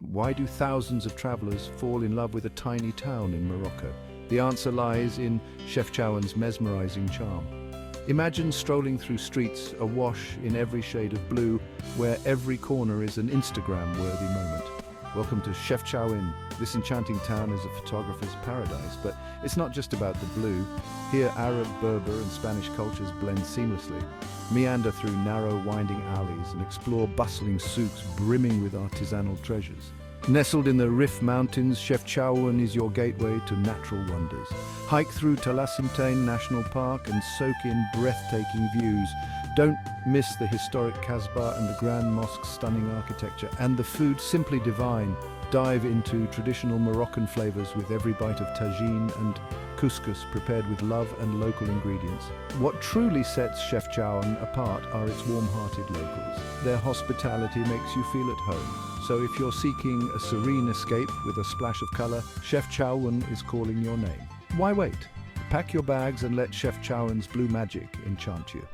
Why do thousands of travelers fall in love with a tiny town in Morocco? The answer lies in Chefchaouen's mesmerizing charm. Imagine strolling through streets awash in every shade of blue, where every corner is an Instagram-worthy moment. Welcome to Chefchaouen. This enchanting town is a photographer's paradise, but it's not just about the blue. Here, Arab, Berber, and Spanish cultures blend seamlessly, meander through narrow, winding alleys, and explore bustling souks brimming with artisanal treasures. Nestled in the Rif Mountains, Chefchaouen is your gateway to natural wonders. Hike through Talassintane National Park and soak in breathtaking views. Don't miss the historic Casbah and the Grand Mosque's stunning architecture, and the food simply divine. Dive into traditional Moroccan flavors with every bite of tagine and couscous prepared with love and local ingredients. What truly sets Chefchaouen apart are its warm-hearted locals. Their hospitality makes you feel at home. So if you're seeking a serene escape with a splash of color, Chefchaouen is calling your name. Why wait? Pack your bags and let Chefchaouen's blue magic enchant you.